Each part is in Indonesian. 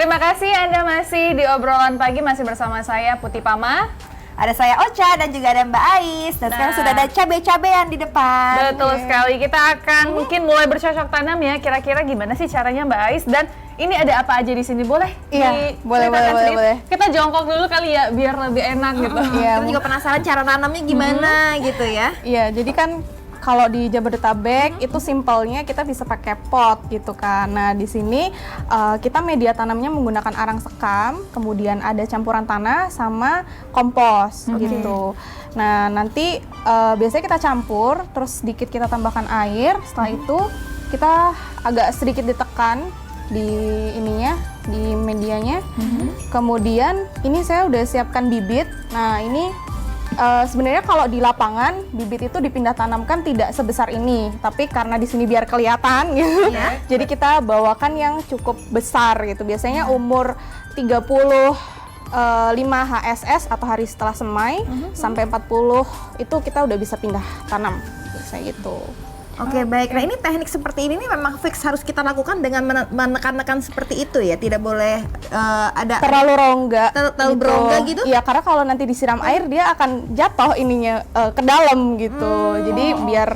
terima kasih Anda masih di obrolan pagi, masih bersama saya Putih Pama. Ada saya Ocha dan juga ada Mbak Ais. Dan sekarang sudah ada cabai-cabean di depan. Betul sekali, kita akan mungkin mulai bercocok tanam ya. Kira-kira gimana sih caranya Mbak Ais? Dan ini ada apa aja di sini? Boleh? Iya, boleh. Kita jongkok dulu kali ya, biar lebih enak gitu. Iya, kita juga penasaran cara nanamnya gimana gitu ya. Iya, jadi kan kalau di Jabodetabek itu simpelnya kita bisa pakai pot gitu kan. Nah di sini kita media tanamnya menggunakan arang sekam, kemudian ada campuran tanah sama kompos gitu. Nah nanti biasanya kita campur, terus sedikit kita tambahkan air. Setelah itu kita agak sedikit ditekan di ininya, di medianya. Kemudian ini saya udah siapkan bibit. Nah ini sebenarnya kalau di lapangan bibit itu dipindah tanamkan tidak sebesar ini, tapi karena di sini biar kelihatan gitu, jadi kita bawakan yang cukup besar gitu. Biasanya umur 35 HSS atau hari setelah semai sampai 40 itu kita udah bisa pindah tanam biasanya gitu. Oke, baik. Nah ini teknik seperti ini memang fix harus kita lakukan dengan menekan-nekan seperti itu ya, tidak boleh ada terlalu rongga, terlalu berongga gitu. Iya, karena kalau nanti disiram air dia akan jatuh ininya ke dalam gitu. Jadi biar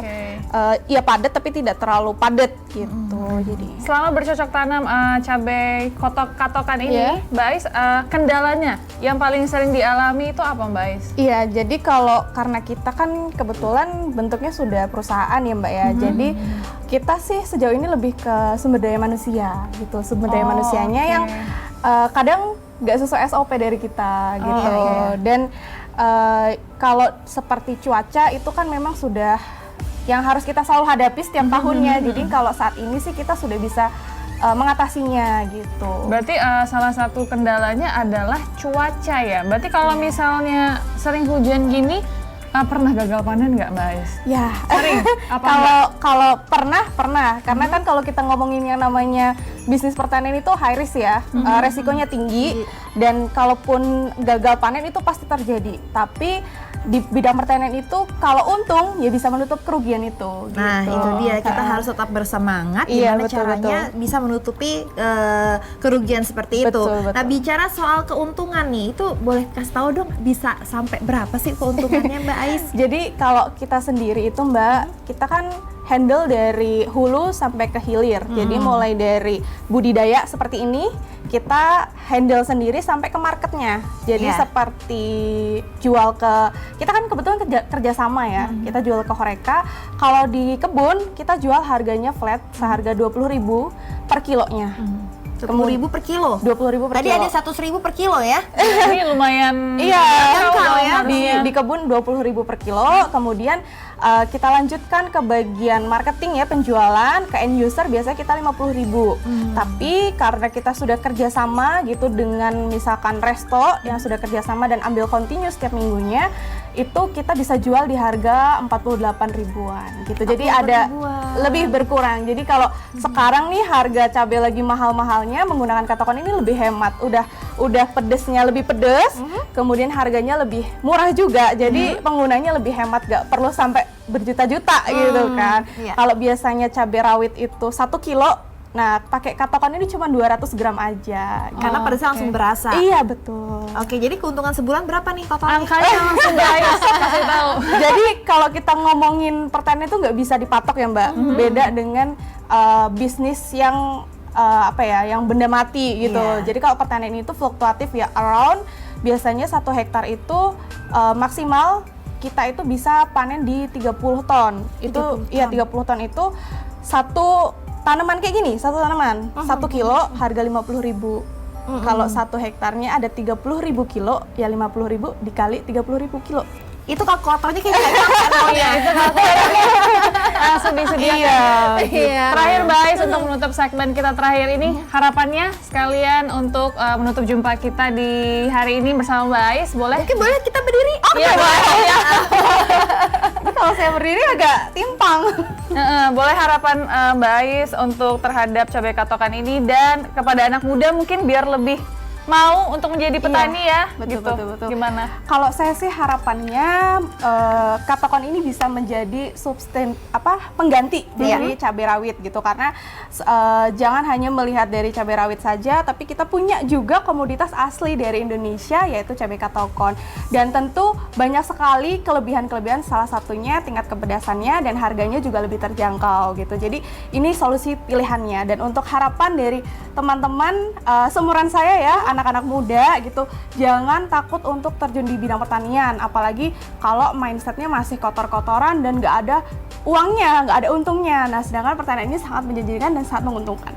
ya padat tapi tidak terlalu padat gitu. Jadi selama bercocok tanam cabai katokan ini, Mbak Ais, kendalanya yang paling sering dialami itu apa Mbak Ais? Iya, jadi karena kita kan kebetulan bentuknya sudah perusahaan ya Mbak ya. Jadi kita sih sejauh ini lebih ke sumber daya manusia gitu. Sumber daya manusianya yang kadang nggak sesuai SOP dari kita gitu. Dan kalau seperti cuaca itu kan memang sudah yang harus kita selalu hadapi setiap tahunnya. Jadi kalau saat ini sih kita sudah bisa mengatasinya gitu. Berarti salah satu kendalanya adalah cuaca ya. Berarti kalau misalnya sering hujan gini, pernah gagal panen nggak Mbak Ais? Ya, sering. Kalau pernah, karena kan kalau kita ngomongin yang namanya bisnis pertanian itu high risk ya, resikonya tinggi, dan kalaupun gagal panen itu pasti terjadi. Tapi di bidang pertanian itu kalau untung ya bisa menutup kerugian itu. Nah gitu. itu dia, kita harus tetap bersemangat. Iya, gimana caranya bisa menutupi kerugian seperti itu. Betul. Nah bicara soal keuntungan nih, itu boleh kasih tahu dong bisa sampai berapa sih keuntungannya Mbak Ais? Jadi kalau kita sendiri itu Mbak, kita kan handle dari hulu sampai ke hilir. Jadi mulai dari budidaya seperti ini, kita handle sendiri sampai ke marketnya. Jadi seperti jual ke, kita kan kebetulan kerjasama ya, kita jual ke Horeca. Kalau di kebun, kita jual harganya flat, seharga 20.000 per kilonya. 10.000 per kilo? 20.000 per Tadi kilo. ada 100.000 per kilo ya? Ini lumayan. Iya, ya, di kebun 20.000 per kilo. Kemudian kita lanjutkan ke bagian marketing ya, penjualan ke end user biasanya kita 50.000. Tapi karena kita sudah kerjasama gitu dengan misalkan resto yang sudah kerjasama dan ambil continuous setiap minggunya, itu kita bisa jual di harga 48.000-an gitu. Jadi ada lebih berkurang. Jadi kalau sekarang nih harga cabai lagi mahal-mahalnya, menggunakan katokan ini lebih hemat. Udah pedesnya lebih pedes, kemudian harganya lebih murah juga. Jadi penggunanya lebih hemat, gak perlu sampai berjuta-juta gitu kan. Kalau biasanya cabai rawit itu 1 kilo, nah pakai katokan ini cuma 200 gram aja. Karena pedasnya langsung berasa. Iya betul. Oke, jadi keuntungan sebulan berapa nih totalnya? Angkanya langsung Mbak Ais kasih tahu. Jadi kalau kita ngomongin pertanian itu nggak bisa dipatok ya Mbak. Beda dengan bisnis yang yang benda mati gitu. Jadi kalau pertanian itu fluktuatif ya, around biasanya 1 hektar itu maksimal kita itu bisa panen di 30 ton. Itu iya 30 ton itu satu tanaman kayak gini, satu tanaman 1 kilo harga 50.000. Kalau 1 hektarnya ada 30.000 kilo, ya 50.000 dikali 30.000 kilo. Itu kalkulatornya kayak gitu. Itu kalkulatornya langsung disediakan. Iya. Terakhir Mbak Ais, untuk menutup segmen kita terakhir ini, harapannya sekalian untuk menutup jumpa kita di hari ini bersama Mbak Ais, boleh? Mungkin boleh kita berdiri? Iya boleh. Tapi kalau saya berdiri agak timpang. Boleh harapan Mbak Ais untuk terhadap cabai katokan ini dan kepada anak muda mungkin biar lebih mau untuk menjadi petani ya, betul, gitu. betul. Gimana? Kalau saya sih harapannya katakon ini bisa menjadi pengganti dari cabai rawit gitu, karena jangan hanya melihat dari cabai rawit saja, tapi kita punya juga komoditas asli dari Indonesia yaitu cabai katakon. Dan tentu banyak sekali kelebihan-kelebihan, salah satunya tingkat kepedasannya dan harganya juga lebih terjangkau gitu. Jadi ini solusi pilihannya. Dan untuk harapan dari teman-teman seumuran saya ya, anak-anak muda gitu, jangan takut untuk terjun di bidang pertanian, apalagi kalau mindsetnya masih kotor-kotoran dan nggak ada uangnya, nggak ada untungnya. Nah, sedangkan pertanian ini sangat menjanjikan dan sangat menguntungkan.